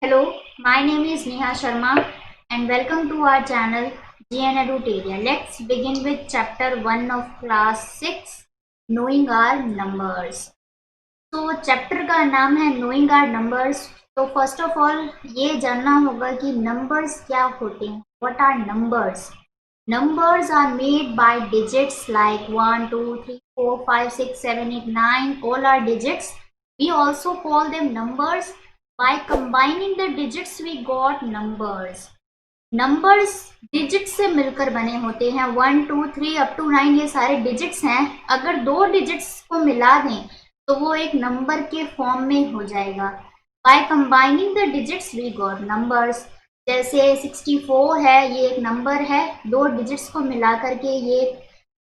Hello, my name is Neha Sharma and welcome to our channel GN Eduteria. Let's begin with chapter 1 of class 6 Knowing Our Numbers. तो chapter का नाम है Knowing Our Numbers. तो first of all ये जानना होगा कि numbers क्या होते हैं. What are numbers? Numbers are made by digits like 1, 2, 3, 4, 5, 6, 7, 8, 9. All are digits. We also call them numbers. By combining the digits we got numbers. Numbers digits से मिलकर बने होते हैं. 1, 2, 3 अप टू 9 ये सारे digits हैं. अगर दो digits को मिला दें तो वो एक नंबर के फॉर्म में हो जाएगा. By combining the digits we got numbers. जैसे 64 है, ये एक नंबर है. दो digits को मिला करके ये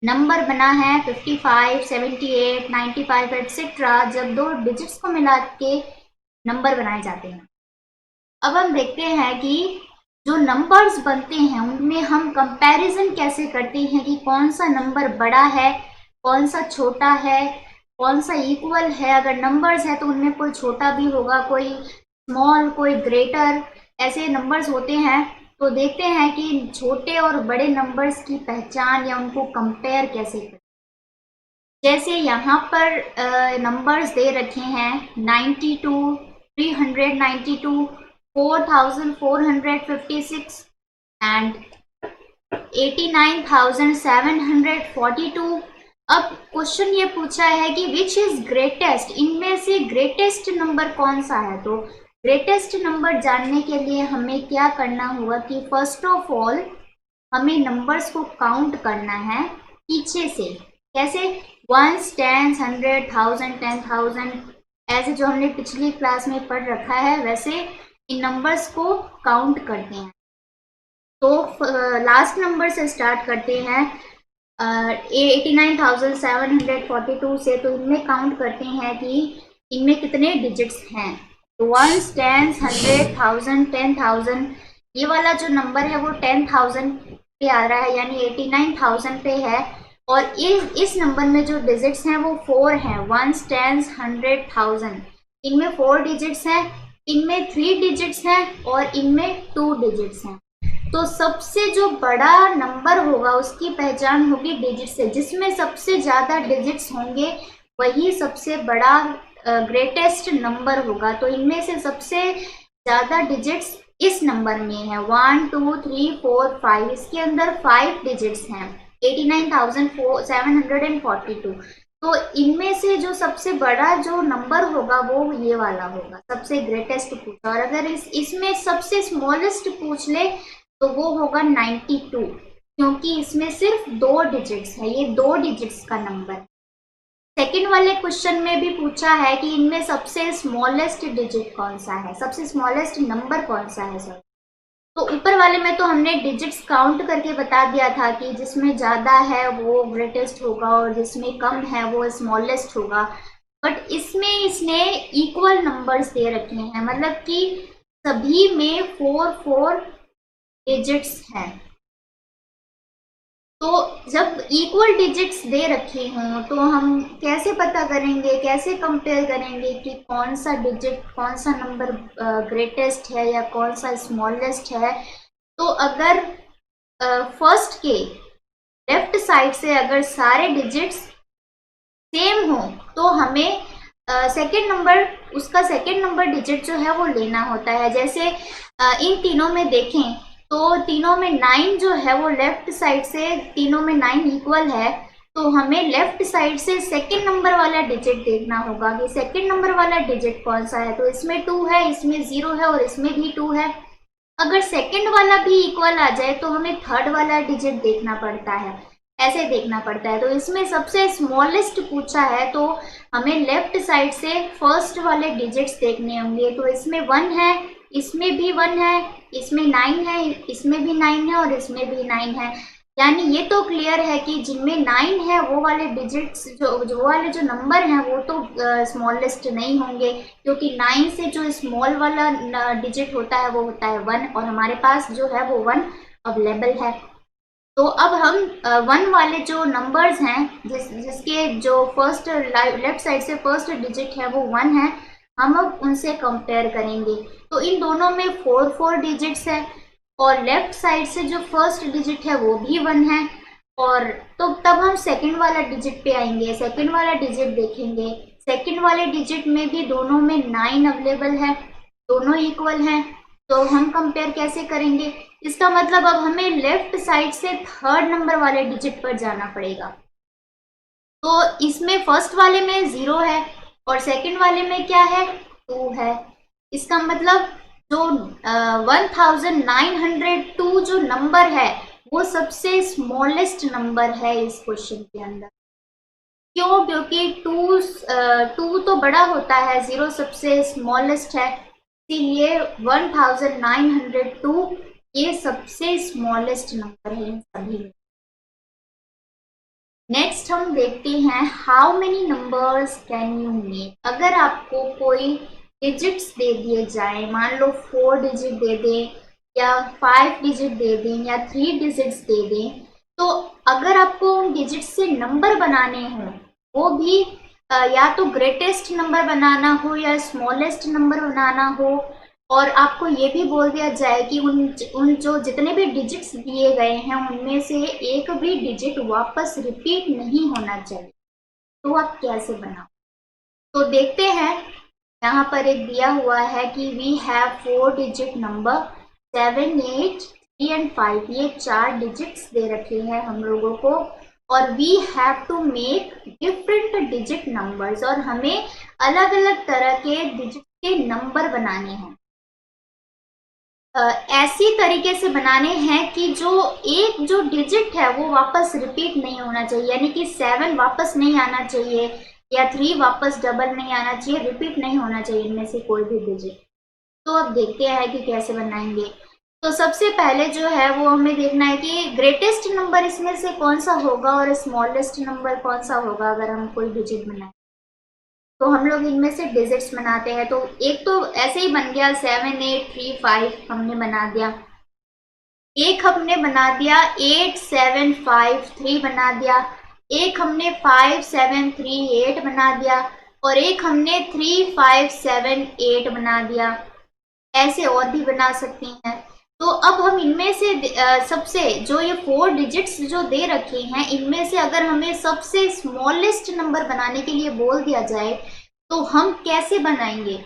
नंबर बना है 55, 78, 95 एटसेट्रा. जब दो digits को मिला के नंबर बनाए जाते हैं. अब हम देखते हैं कि जो नंबर्स बनते हैं उनमें हम कंपैरिजन कैसे करते हैं कि कौन सा नंबर बड़ा है, कौन सा छोटा है, कौन सा इक्वल है. अगर नंबर्स है तो उनमें कोई छोटा भी होगा, कोई स्मॉल, कोई ग्रेटर, ऐसे नंबर्स होते हैं. तो देखते हैं कि छोटे और बड़े नंबर्स की पहचान या उनको कंपेयर कैसे करें. जैसे यहाँ पर नंबर्स दे रखे हैं 92, 392, 4456 एंड 89,742. अब क्वेश्चन ये पूछा है कि विच इज ग्रेटेस्ट, इनमें से ग्रेटेस्ट नंबर कौन सा है. तो ग्रेटेस्ट नंबर जानने के लिए हमें क्या करना होगा कि फर्स्ट ऑफ ऑल हमें नंबर्स को काउंट करना है पीछे से. कैसे? 1s, 10s, 100, 1000, 10,000, ऐसे जो हमने पिछली क्लास में पढ़ रखा है वैसे इन नंबर्स को काउंट करते हैं. तो लास्ट नंबर से स्टार्ट करते हैं 89,742 से. तो इनमें काउंट करते हैं कि इनमें कितने डिजिट्स हैं. तो 1s, 10s, 100, 1000, 10,000. ये वाला जो नंबर है वो 10,000 पे आ रहा है, यानी 89,000 पे है. और इस नंबर में जो डिजिट्स हैं वो 4 हैं. 1s, 10s, 100, 1000. इनमें 4 डिजिट्स हैं, इनमें 3 डिजिट्स हैं और इनमें 2 डिजिट्स हैं. तो सबसे जो बड़ा नंबर होगा उसकी पहचान होगी डिजिट से. जिसमें सबसे ज़्यादा डिजिट्स होंगे वही सबसे बड़ा ग्रेटेस्ट नंबर होगा. तो इनमें से सबसे ज़्यादा डिजिट्स इस नंबर में है 1, 2, 3, 4, 5. इसके अंदर 5 डिजिट्स हैं 89,742. तो इनमें से जो सबसे बड़ा जो नंबर होगा वो ये वाला होगा, सबसे ग्रेटेस्ट पूछा. और अगर इसमें सबसे स्मॉलेस्ट पूछ ले तो वो होगा 92, क्योंकि इसमें सिर्फ 2 डिजिट्स है. ये 2 डिजिट्स का नंबर. सेकंड वाले क्वेश्चन में भी पूछा है कि इनमें सबसे स्मॉलेस्ट डिजिट कौन सा है, सबसे स्मॉलेस्ट नंबर कौन सा है सर. तो ऊपर वाले में तो हमने डिजिट्स काउंट करके बता दिया था कि जिसमें ज़्यादा है वो ग्रेटेस्ट होगा और जिसमें कम है वो स्मॉलेस्ट होगा. बट इसमें इसने इक्वल नंबर्स दे रखे हैं, मतलब कि सभी में 4 डिजिट्स हैं. तो जब इक्वल डिजिट्स दे रखे हों तो हम कैसे पता करेंगे, कैसे कंपेयर करेंगे कि कौन सा डिजिट, कौन सा नंबर ग्रेटेस्ट है या कौन सा स्मॉलेस्ट है. तो अगर फर्स्ट के लेफ्ट साइड से अगर सारे डिजिट्स सेम हो तो हमें सेकेंड नंबर, उसका सेकेंड नंबर डिजिट जो है वो लेना होता है. जैसे इन तीनों में देखें तो तीनों में 9 जो है वो लेफ्ट साइड से, तीनों में 9 इक्वल है. तो हमें लेफ्ट साइड से सेकंड नंबर वाला डिजिट देखना होगा कि सेकंड नंबर वाला डिजिट कौन सा है. तो इसमें 2 है, इसमें 0 है और इसमें भी 2 है. अगर सेकंड वाला भी इक्वल आ जाए तो हमें थर्ड वाला डिजिट देखना पड़ता है, ऐसे देखना पड़ता है. तो इसमें सबसे स्मॉलेस्ट पूछा है तो हमें लेफ्ट साइड से फर्स्ट वाले डिजिट्स देखने होंगे. तो इसमें 1 है, इसमें भी 1 है, इसमें 9 है, इसमें भी 9 है और इसमें भी 9 है. यानी ये तो क्लियर है कि जिनमें 9 है वो वाले डिजिट्स, जो वाले जो नंबर हैं वो तो स्मॉलेस्ट नहीं होंगे, क्योंकि 9 से जो स्मॉल वाला डिजिट होता है वो होता है 1 और हमारे पास जो है वो 1 अवेलेबल है. तो अब हम 1 वाले जो नंबर्स हैं जिसके जो फर्स्ट लेफ्ट साइड से फर्स्ट डिजिट है वो 1 है, हम अब उनसे कंपेयर करेंगे। तो इन दोनों में 4 डिजिट्स है और लेफ्ट साइड से जो फर्स्ट डिजिट है वो भी 1 है। और तो तब हम सेकंड वाला डिजिट पे आएंगे, सेकंड वाला डिजिट देखेंगे। सेकंड वाले डिजिट में भी दोनों में 9 अवेलेबल है, दोनों इक्वल हैं। तो हम कंपेयर कैसे करेंगे? इसका मतलब अब हमें लेफ्ट साइड से थर्ड नंबर वाले डिजिट पर जाना पड़ेगा। तो इसमें फर्स्ट वाले में 0 है और सेकंड वाले में क्या है? 2 है। इसका मतलब जो 1902 जो नंबर है वो सबसे स्मॉलेस्ट नंबर है इस क्वेश्चन के अंदर। क्यों? क्योंकि 2 तो बड़ा होता है, 0 सबसे स्मॉलेस्ट है, इसीलिए 1902 ये सबसे स्मॉलेस्ट नंबर है इन सभी में। नेक्स्ट हम देखते हैं how many numbers can you make. अगर आपको कोई डिजिट्स दे दिए जाए, मान लो 4 डिजिट दे दें या 5 डिजिट दे दें या 3 डिजिट्स दे दें, तो अगर आपको उन डिजिट से नंबर बनाने हों, वो भी या तो ग्रेटेस्ट नंबर बनाना हो या स्मॉलेस्ट नंबर बनाना हो, और आपको ये भी बोल दिया जाए कि उन जो जितने भी डिजिट्स दिए गए हैं उनमें से एक भी डिजिट वापस रिपीट नहीं होना चाहिए, तो आप कैसे बनाओ? तो देखते हैं, यहाँ पर एक दिया हुआ है कि we have 4 digit number 7, 8, 3 and 5। ये 4 डिजिट्स दे रखे हैं हम लोगों को, और we have to make different digit numbers, और हमें अलग अलग तरह के डिजिट के नंबर बनाने हैं। ऐसी तरीके से बनाने हैं कि जो डिजिट है वो वापस रिपीट नहीं होना चाहिए, यानी कि 7 वापस नहीं आना चाहिए या 3 वापस डबल नहीं आना चाहिए, रिपीट नहीं होना चाहिए इनमें से कोई भी डिजिट। तो अब देखते हैं कि कैसे बनाएंगे। तो सबसे पहले जो है वो हमें देखना है कि ग्रेटेस्ट नंबर इसमें से कौन सा होगा और स्मॉलेस्ट नंबर कौन सा होगा अगर हम कोई डिजिट बनाए। तो हम लोग इनमें से डिजिट्स बनाते हैं। तो एक तो ऐसे ही बन गया 7, 8, 3, 5 हमने बना दिया। एक हमने बना दिया 8, 7, 5, 3 बना दिया। एक हमने 5, 7, 3, 8 बना दिया, और एक हमने 3, 5, 7, 8 बना दिया। ऐसे और भी बना सकते हैं। तो अब हम इनमें से सबसे जो ये 4 डिजिट्स जो दे रखे हैं, इनमें से अगर हमें सबसे स्मॉलेस्ट नंबर बनाने के लिए बोल दिया जाए तो हम कैसे बनाएंगे?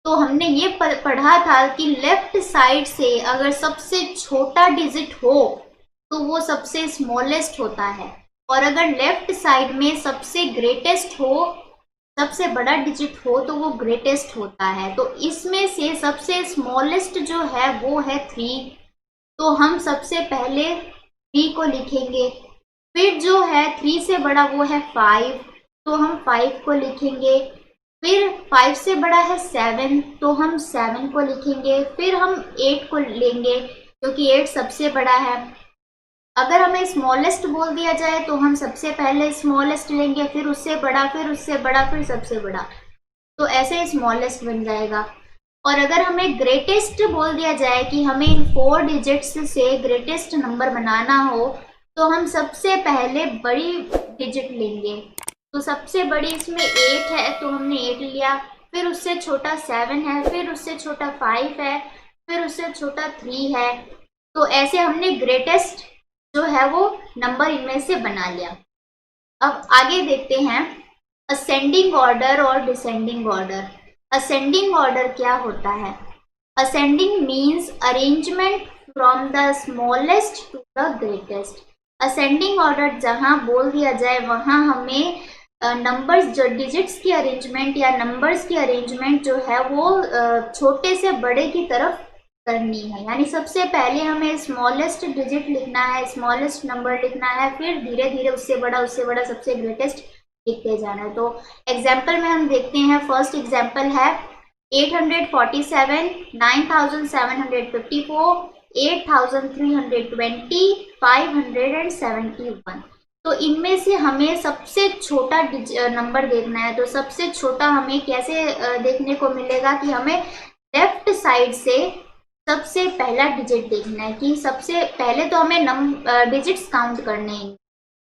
तो हमने ये पढ़ा था कि लेफ्ट साइड से अगर सबसे छोटा डिजिट हो तो वो सबसे स्मॉलेस्ट होता है, और अगर लेफ्ट साइड में सबसे ग्रेटेस्ट हो, सबसे बड़ा डिजिट हो, तो वो ग्रेटेस्ट होता है। तो इसमें से सबसे स्मॉलेस्ट जो है वो है 3। तो हम सबसे पहले 3 को लिखेंगे। फिर जो है 3 से बड़ा वो है 5, तो हम 5 को लिखेंगे। फिर 5 से बड़ा है 7, तो हम 7 को लिखेंगे। फिर हम 8 को लेंगे क्योंकि 8 सबसे बड़ा है। अगर हमें स्मॉलेस्ट बोल दिया जाए तो हम सबसे पहले स्मॉलेस्ट लेंगे, फिर उससे बड़ा, फिर उससे बड़ा, फिर सबसे बड़ा, तो ऐसे स्मॉलेस्ट बन जाएगा। और अगर हमें ग्रेटेस्ट बोल दिया जाए कि हमें इन 4 डिजिट्स से ग्रेटेस्ट नंबर बनाना हो, तो हम सबसे पहले बड़ी डिजिट लेंगे। तो सबसे बड़ी इसमें 8 है, तो हमने 8 लिया। फिर उससे छोटा 7 है, फिर उससे छोटा 5 है, फिर उससे छोटा 3 है। तो ऐसे हमने ग्रेटेस्ट जो है वो नंबर इनमें से बना लिया। अब आगे देखते हैं असेंडिंग ऑर्डर और डिसेंडिंग ऑर्डर। असेंडिंग ऑर्डर क्या होता है? Ascending means arrangement from the smallest to the greatest. Ascending order जहां बोल दिया जाए वहां हमें नंबर्स जो डिजिट्स की अरेंजमेंट या नंबर्स की अरेंजमेंट जो है वो छोटे से बड़े की तरफ करनी है। यानी सबसे पहले हमें स्मॉलेस्ट डिजिट लिखना है, स्मॉलेस्ट नंबर लिखना है, फिर धीरे धीरे उससे बड़ा सबसे ग्रेटेस्ट लिखते जाना है। तो एग्जाम्पल में हम देखते हैं, फर्स्ट एग्जाम्पल है 847, 9754, 8320, 571। तो इनमें से हमें सबसे छोटा नंबर देखना है। तो सबसे छोटा हमें कैसे देखने को मिलेगा कि हमें लेफ्ट साइड से सबसे पहला डिजिट देखना है कि सबसे पहले तो हमें डिजिट्स काउंट करने हैं,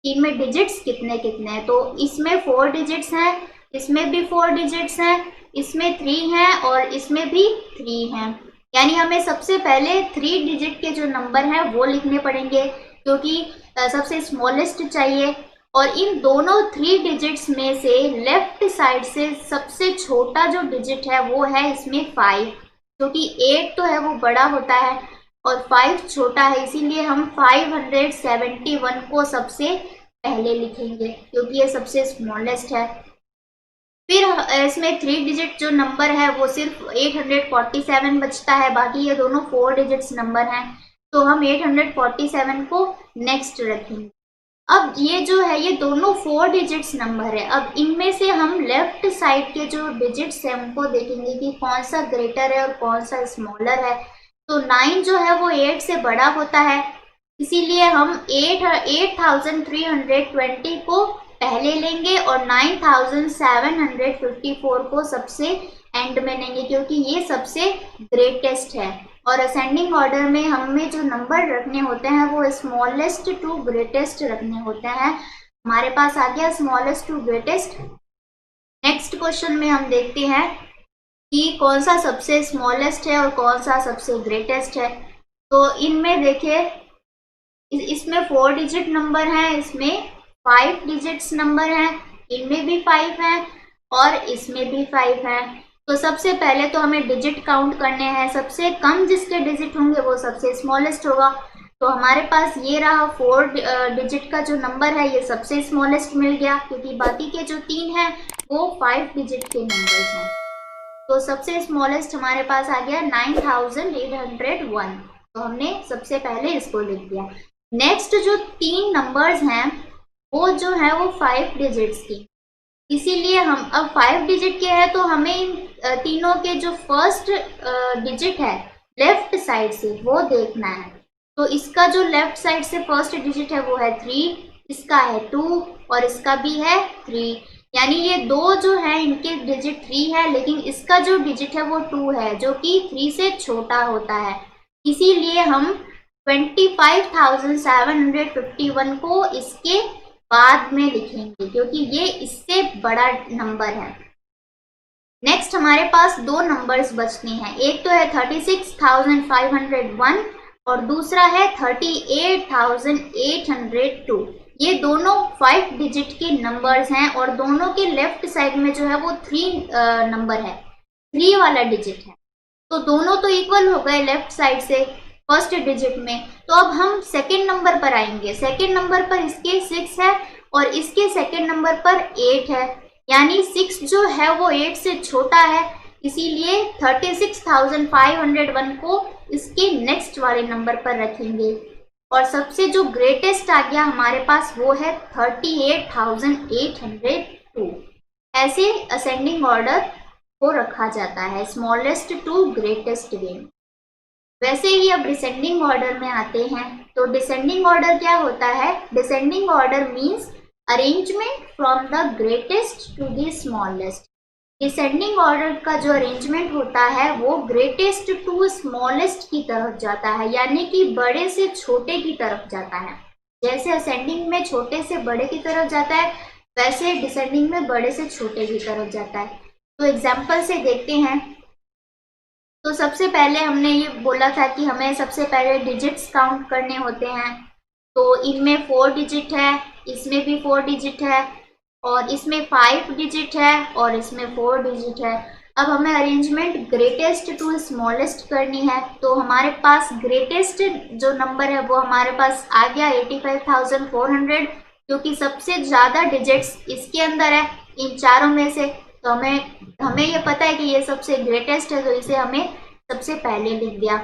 इनमें डिजिट्स कितने कितने हैं। तो इसमें 4 डिजिट्स हैं, इसमें भी 4 डिजिट्स हैं, इसमें 3 हैं और इसमें भी 3 हैं। यानी हमें सबसे पहले 3 डिजिट के जो नंबर हैं वो लिखने पड़ेंगे, क्योंकि सबसे स्मॉलेस्ट चाहिए। और इन दोनों 3 डिजिट्स में से लेफ्ट साइड से सबसे छोटा जो डिजिट है वो है इसमें 5, क्योंकि 8 तो है वो बड़ा होता है और 5 छोटा है, इसीलिए हम 571 को सबसे पहले लिखेंगे क्योंकि ये सबसे स्मॉलेस्ट है। फिर इसमें 3 डिजिट जो नंबर है वो सिर्फ 847 बचता है, बाकी ये दोनों 4 डिजिट्स नंबर हैं, तो हम 847 को नेक्स्ट रखेंगे। अब ये जो है ये दोनों 4 डिजिट्स नंबर है। अब इनमें से हम लेफ्ट साइड के जो डिजिट्स हैं उनको देखेंगे कि कौन सा ग्रेटर है और कौन सा स्मॉलर है। तो 9 जो है वो 8 से बड़ा होता है, इसीलिए हम 8320 को पहले लेंगे और 9754 को सबसे एंड में लेंगे, क्योंकि ये सबसे ग्रेटेस्ट है। और असेंडिंग ऑर्डर में हमें जो नंबर रखने होते हैं वो स्मॉलेस्ट टू ग्रेटेस्ट रखने होते हैं। हमारे पास आ गया smallest to greatest. Next question में हम देखते हैं कि कौन सा सबसे स्मॉलेस्ट है और कौन सा सबसे ग्रेटेस्ट है। तो इनमें देखिए, इसमें 4 डिजिट नंबर हैं, इसमें 5 डिजिट्स नंबर हैं, इनमें भी 5 हैं और इसमें भी 5 हैं। तो सबसे पहले तो हमें डिजिट काउंट करने हैं, सबसे कम जिसके डिजिट होंगे वो सबसे स्मॉलेस्ट होगा। तो हमारे पास ये रहा 4 डिजिट का जो नंबर है ये सबसे स्मॉलेस्ट मिल गया, क्योंकि बाकी के जो 3 हैं वो 5 डिजिट के नंबर्स हैं। तो सबसे स्मॉलेस्ट हमारे पास आ गया 9801, तो हमने सबसे पहले इसको लिख दिया। नेक्स्ट जो 3 नंबर्स हैं वो जो है वो 5 डिजिट्स की, इसीलिए हम अब 5 डिजिट के हैं तो हमें इन तीनों के जो फर्स्ट डिजिट है लेफ्ट साइड से वो देखना है। तो इसका जो लेफ्ट साइड से फर्स्ट डिजिट है वो है 3, इसका है 2 और इसका भी है 3। यानी ये दो जो है इनके डिजिट 3 है, लेकिन इसका जो डिजिट है वो 2 है, जो कि 3 से छोटा होता है। इसीलिए हम 25,751 को इसके बाद में लिखेंगे, क्योंकि ये इससे बड़ा नंबर है। नेक्स्ट हमारे पास 2 नंबर्स बचते हैं, एक तो है 36,501 और दूसरा है 38,802। ये दोनों 5 डिजिट के नंबर्स हैं और दोनों के लेफ्ट साइड में जो है वो 3 नंबर है, 3 वाला डिजिट है। तो दोनों तो इक्वल हो गए लेफ्ट साइड से फर्स्ट डिजिट में। तो अब हम सेकेंड नंबर पर आएंगे। सेकेंड नंबर पर इसके 6 है और इसके सेकेंड नंबर पर 8 है, यानी 6 जो है वो 8 से छोटा है, इसीलिए 36,501 को इसके नेक्स्ट वाले नंबर पर रखेंगे। और सबसे जो ग्रेटेस्ट आ गया हमारे पास वो है 38,802। ऐसे असेंडिंग ऑर्डर को रखा जाता है, स्मॉलेस्ट टू ग्रेटेस्ट वे। वैसे ही अब डिसेंडिंग ऑर्डर में आते हैं। तो डिसेंडिंग ऑर्डर क्या होता है? Descending order means arrangement from the greatest to the smallest. Descending order का जो अरेंजमेंट होता है वो ग्रेटेस्ट टू स्मॉलेस्ट की तरफ जाता है, यानी कि बड़े से छोटे की तरफ जाता है। जैसे असेंडिंग में छोटे से बड़े की तरफ जाता है, वैसे डिसेंडिंग में बड़े से छोटे की तरफ जाता है। तो एग्जाम्पल से देखते हैं। तो सबसे पहले हमने ये बोला था कि हमें सबसे पहले डिजिट्स काउंट करने होते हैं। तो इनमें 4 डिजिट है, इसमें भी 4 डिजिट है और इसमें 5 डिजिट है और इसमें 4 डिजिट है। अब हमें अरेंजमेंट ग्रेटेस्ट टू स्मॉलेस्ट करनी है। तो हमारे पास ग्रेटेस्ट जो नंबर है वो हमारे पास आ गया 85,400, क्योंकि सबसे ज़्यादा डिजिट्स इसके अंदर है इन चारों में से। तो हमें ये पता है कि ये सबसे ग्रेटेस्ट है, तो इसे हमें सबसे पहले लिख दिया।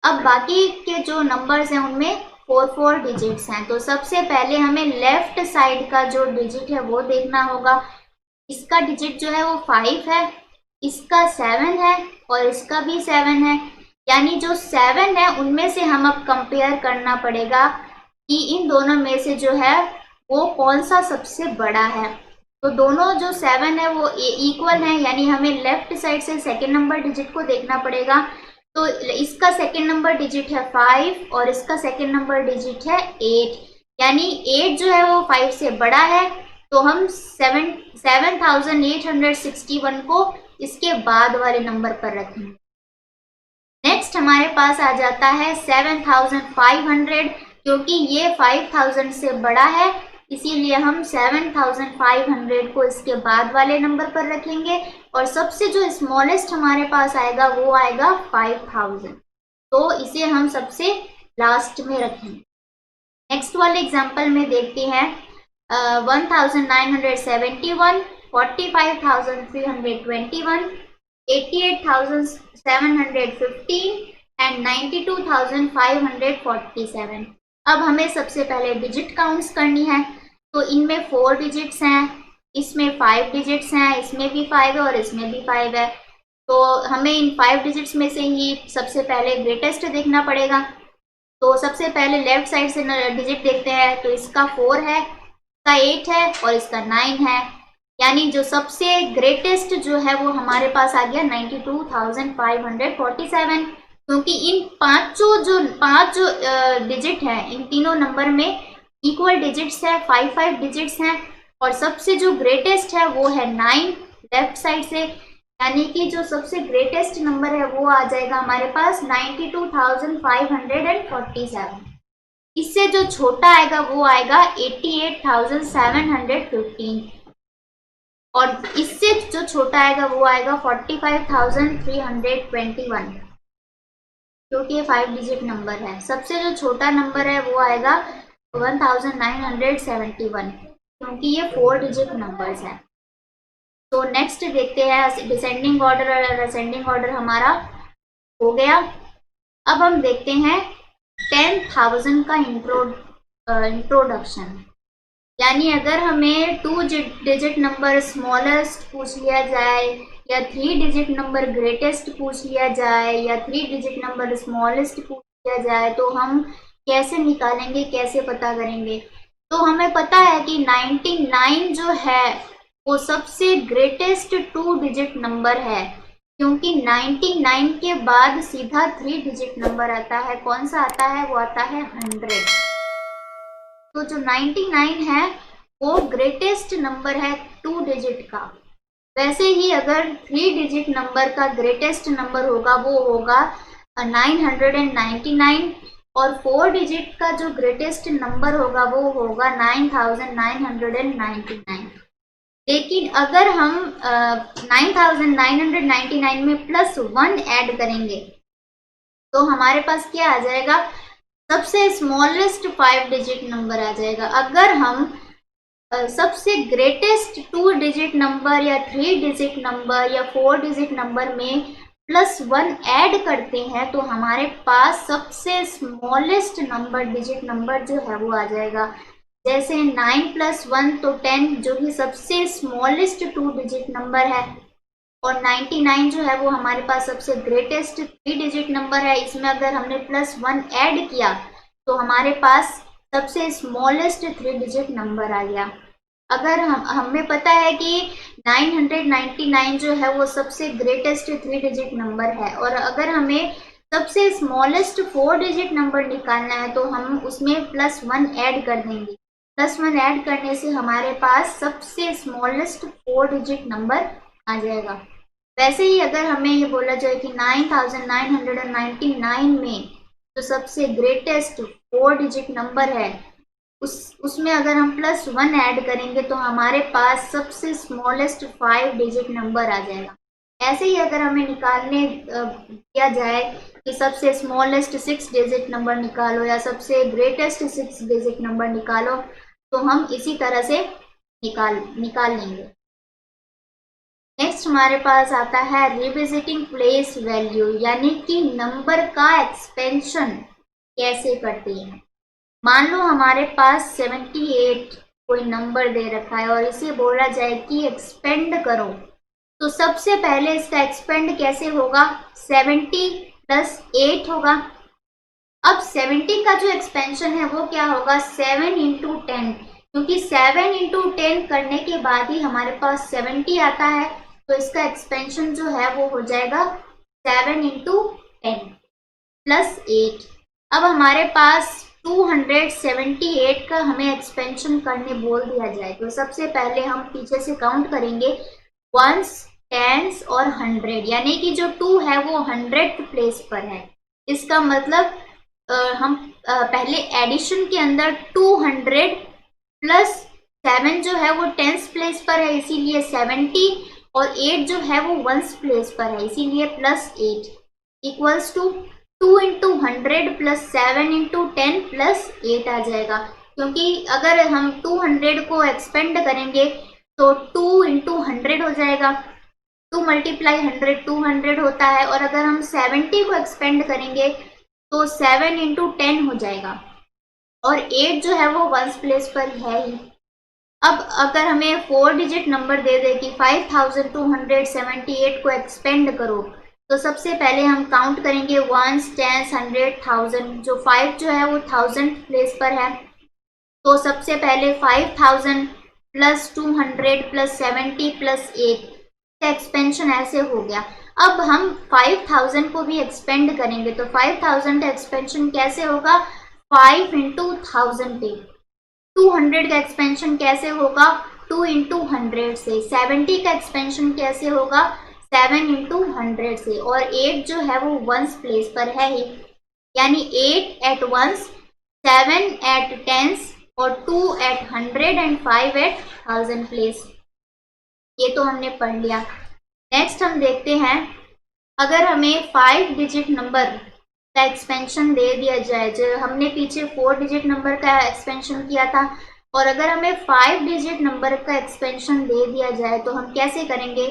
अब बाकी के जो नंबर्स हैं उनमें 4 डिजिट्स हैं। तो सबसे पहले हमें लेफ्ट साइड का जो डिजिट है वो देखना होगा। इसका डिजिट जो है वो 5 है, इसका 7 है और इसका भी 7 है। यानी जो 7 है उनमें से हम अब कंपेयर करना पड़ेगा कि इन दोनों में से जो है वो कौन सा सबसे बड़ा है। तो दोनों जो 7 है वो इक्वल है, यानी हमें लेफ्ट साइड से सेकेंड नंबर डिजिट को देखना पड़ेगा। तो इसका सेकेंड नंबर डिजिट है 5 और इसका सेकेंड नंबर डिजिट है 8, यानी 8 जो है वो 5 से बड़ा है। तो हम 7861 को इसके बाद वाले नंबर पर रखेंगे। नेक्स्ट हमारे पास आ जाता है 7500, क्योंकि ये 5000 से बड़ा है इसीलिए हम 7500 को इसके बाद वाले नंबर पर रखेंगे और सबसे जो स्मॉलेस्ट हमारे पास आएगा वो आएगा 5000, तो इसे हम सबसे लास्ट में रखेंगे। नेक्स्ट वाले एग्जांपल में देखते हैं 1971, 45,321, 88,715 एंड 92,547। अब हमें सबसे पहले डिजिट काउंट्स करनी है, तो इनमें 4 डिजिट्स हैं, इसमें 5 डिजिट्स हैं, इसमें भी 5 है और इसमें भी 5 है। तो हमें इन 5 डिजिट्स में से ही सबसे पहले ग्रेटेस्ट देखना पड़ेगा। तो सबसे पहले लेफ्ट साइड से डिजिट देखते हैं, तो इसका 4 है, इसका 8 है और इसका 9 है, यानी जो सबसे ग्रेटेस्ट जो है वो हमारे पास आ गया 92,547, क्योंकि इन पांच जो डिजिट है इन तीनों नंबर में इक्वल डिजिट्स है, 5 डिजिट्स हैं और सबसे जो ग्रेटेस्ट है वो है 9 लेफ्ट साइड से, यानी कि जो सबसे ग्रेटेस्ट नंबर है वो आ जाएगा हमारे पास 92,547। इससे जो छोटा आएगा वो आएगा 88,715 और इससे जो छोटा आएगा वो आएगा 45,321, क्योंकि ये 5 डिजिट नंबर है। सबसे जो छोटा नंबर है वो आएगा 1971, क्योंकि ये 4 डिजिट नंबर्स हैं। तो नेक्स्ट देखते हैं डिसेंडिंग ऑर्डर और असेंडिंग ऑर्डर हमारा हो गया। अब हम देखते हैं 10,000 का इंट्रोडक्शन, यानी अगर हमें 2 डिजिट नंबर स्मॉलेस्ट पूछ लिया जाए या 3 डिजिट नंबर ग्रेटेस्ट पूछ लिया जाए या 3 डिजिट नंबर स्मॉलेस्ट पूछ लिया जाए तो हम कैसे निकालेंगे, कैसे पता करेंगे। तो हमें पता है कि 99 जो है वो सबसे ग्रेटेस्ट 2 डिजिट नंबर है, क्योंकि 99 के बाद सीधा 3 डिजिट नंबर आता है। कौन सा आता है? वो आता है 100। तो जो 99 है वो ग्रेटेस्ट नंबर है 2 डिजिट का। वैसे ही अगर 3 डिजिट नंबर का ग्रेटेस्ट नंबर होगा वो होगा 999 और 4 डिजिट का जो ग्रेटेस्ट नंबर होगा वो होगा 9999। लेकिन अगर हम 9999 में +1 ऐड करेंगे तो हमारे पास क्या आ जाएगा? सबसे स्मॉलेस्ट 5 डिजिट नंबर आ जाएगा। अगर हम सबसे ग्रेटेस्ट 2 डिजिट नंबर या 3 डिजिट नंबर या 4 डिजिट नंबर में +1 ऐड करते हैं तो हमारे पास सबसे स्मॉलेस्ट नंबर डिजिट नंबर जो है वो आ जाएगा। जैसे 9 + 1 तो 10, जो कि सबसे स्मॉलेस्ट 2 डिजिट नंबर है, और 99 जो है वो हमारे पास सबसे ग्रेटेस्ट 3 डिजिट नंबर है। इसमें अगर हमने +1 ऐड किया तो हमारे पास सबसे स्मॉलेस्ट 3 डिजिट नंबर आ गया। अगर हमें पता है कि 999 जो है वो सबसे ग्रेटेस्ट 3 डिजिट नंबर है और अगर हमें सबसे स्मॉलेस्ट 4 डिजिट नंबर निकालना है तो हम उसमें +1 ऐड कर देंगे। +1 ऐड करने से हमारे पास सबसे स्मॉलेस्ट 4 डिजिट नंबर आ जाएगा। वैसे ही अगर हमें ये बोला जाए कि 9999 में जो सबसे ग्रेटेस्ट 4 डिजिट नंबर है उसमें अगर हम +1 ऐड करेंगे तो हमारे पास सबसे स्मॉलेस्ट 5 डिजिट नंबर आ जाएगा। ऐसे ही अगर हमें निकालने दिया जाए कि सबसे स्मॉलेस्ट 6 डिजिट नंबर निकालो या सबसे ग्रेटेस्ट 6 डिजिट नंबर निकालो तो हम इसी तरह से निकाल लेंगे। नेक्स्ट हमारे पास आता है रिविजिटिंग प्लेस वैल्यू, यानी कि नंबर का एक्सपेंशन कैसे करते हैं। मान लो हमारे पास 78 कोई नंबर दे रखा है और इसे बोला जाए कि एक्सपेंड करो, तो सबसे पहले इसका एक्सपेंड कैसे होगा? 70 + 8 होगा। अब 70 का जो एक्सपेंशन है वो क्या होगा? 7 × 10, क्योंकि 7 × 10 करने के बाद ही हमारे पास 70 आता है, तो इसका एक्सपेंशन जो है वो हो जाएगा 7 × 10 + 8। अब हमारे पास 278 का हमें एक्सपेंशन करने बोल दिया जाए तो सबसे पहले हम पीछे से काउंट करेंगे वंस, टेंस और 100, यानी कि जो 2 है वो 100th प्लेस पर है। इसका मतलब हम पहले एडिशन के अंदर 200 प्लस 7 जो है वो 10th प्लेस पर है इसीलिए 70, और 8 जो है वो 1st प्लेस पर है इसीलिए plus 8 equals to 2 into 100 plus 7 into 10 plus 8 आ जाएगा। क्योंकि अगर हम 200 को एक्सपेंड करेंगे तो 2 इंटू 100 हो जाएगा, 2 मल्टीप्लाई 100 200 होता है, और अगर हम 70 को एक्सपेंड करेंगे तो 7 इंटू 10 हो जाएगा, और 8 जो है वो 1st प्लेस पर है ही। अब अगर हमें 4 डिजिट नंबर दे दे कि 5278 को एक्सपेंड करो तो सबसे पहले हम काउंट करेंगे वंस, टेंस, 100, 1000। जो 5 जो है वो 1000th प्लेस पर है तो सबसे पहले 5000 प्लस 200 प्लस 70 प्लस 8 का एक्सपेंशन ऐसे हो गया। अब हम 5000 को भी एक्सपेंड करेंगे तो 5000 का एक्सपेंशन कैसे होगा, 5 इंटू 1000 पे। 200 का एक्सपेंशन कैसे होगा, 2 इंटू 100 से। 70 का एक्सपेंशन कैसे होगा, 7 इंटू 100 से, और 8 जो है वो 1st प्लेस पर है ही, यानी 8 एट 1s, 7 एट 10s और 2 एट 100 एंड 5 एट 1000 प्लेस। ये तो हमने पढ़ लिया। नेक्स्ट हम देखते हैं, अगर हमें 5 डिजिट नंबर का एक्सपेंशन दे दिया जाए, जो हमने पीछे 4 डिजिट नंबर का एक्सपेंशन किया था, और अगर हमें 5 डिजिट नंबर का एक्सपेंशन दे दिया जाए तो हम कैसे करेंगे,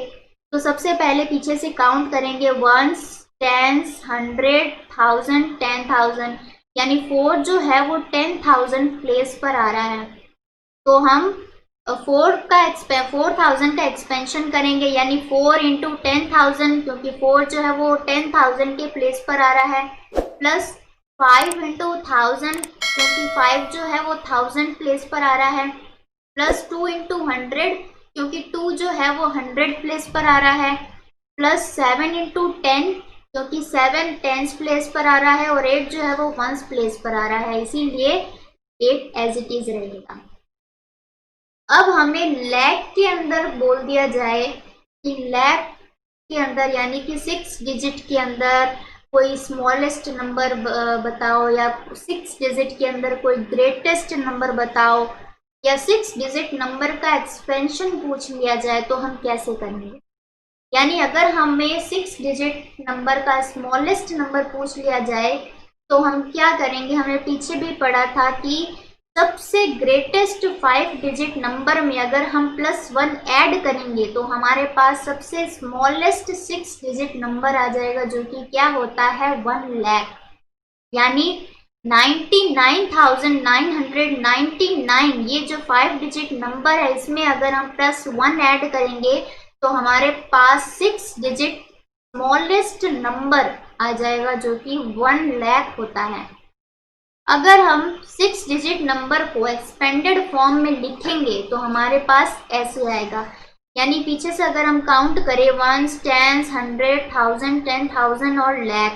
तो सबसे पहले पीछे से काउंट करेंगे वंस, टेंस, 100, 1000, 10,000, यानी 4 जो है वो 10,000 प्लेस पर आ रहा है तो हम 4000 का एक्सपेंशन करेंगे, यानी 4 इंटू 10,000, क्योंकि 4 जो है वो 10,000 के प्लेस पर आ रहा है, प्लस 5 इंटू 1000, क्योंकि 5 जो है वो 1000 प्लेस पर आ रहा है, प्लस 2 इंटू 100, क्योंकि 2 जो है वो 100 प्लेस पर आ रहा है, प्लस 7 इंटू 10, क्योंकि 7 10th प्लेस पर आ रहा है, और 8 जो है वो 1st प्लेस पर आ रहा है, इसीलिए 8 एज इट इज रहेगा। अब हमें लैख के अंदर बोल दिया जाए कि लैख के अंदर यानी कि 6 डिजिट के अंदर कोई स्मॉलेस्ट नंबर बताओ, या 6 डिजिट के अंदर कोई ग्रेटेस्ट नंबर बताओ, या 6 डिजिट नंबर का एक्सपेंशन पूछ लिया जाए तो हम कैसे करेंगे। यानी अगर हमें 6 डिजिट नंबर का स्मॉलेस्ट नंबर पूछ लिया जाए तो हम क्या करेंगे, हमें पीछे भी पढ़ा था कि सबसे ग्रेटेस्ट 5 डिजिट नंबर में अगर हम +1 ऐड करेंगे तो हमारे पास सबसे स्मॉलेस्ट 6 डिजिट नंबर आ जाएगा, जो कि क्या होता है 1 लाख, यानी 99,999। ये जो 5 डिजिट नंबर है इसमें अगर हम +1 ऐड करेंगे तो हमारे पास 6 डिजिट स्मॉलेस्ट नंबर आ जाएगा, जो कि 1 लाख होता है। अगर हम 6 डिजिट नंबर को एक्सपेंडेड फॉर्म में लिखेंगे तो हमारे पास ऐसे आएगा, यानी पीछे से अगर हम काउंट करें वंस, टेंस, 100, 1000, 10,000 और लाख,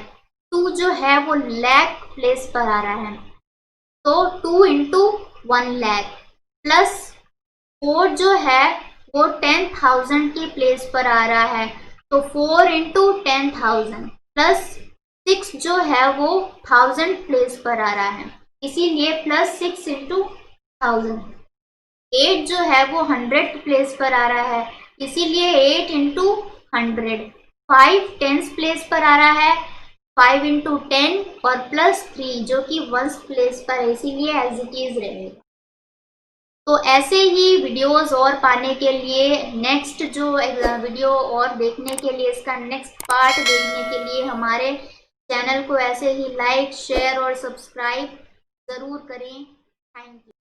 2 जो है वो लाख प्लेस पर आ रहा है तो 2 इंटू 1 लाख, प्लस 4 जो है वो 10,000 के प्लेस पर आ रहा है तो 4 इंटू 10,000, प्लस 6 जो है वो 1000 प्लेस पर आ रहा है, इसीलिए प्लस 6 इंटू 1000। 8 जो है वो 100 प्लेस पर आ रहा है, इसीलिए 8 इंटू 100। 5 10th प्लेस पर आ रहा है, 5 इंटू 10 और प्लस 3 जो कि 1st प्लेस पर है, इसीलिए एज इट इज रहेगा। तो ऐसे ही वीडियोस और पाने के लिए, नेक्स्ट जो वीडियो और देखने के लिए, इसका नेक्स्ट पार्ट देखने के लिए हमारे चैनल को ऐसे ही लाइक, शेयर और सब्सक्राइब ज़रूर करें। Thank you.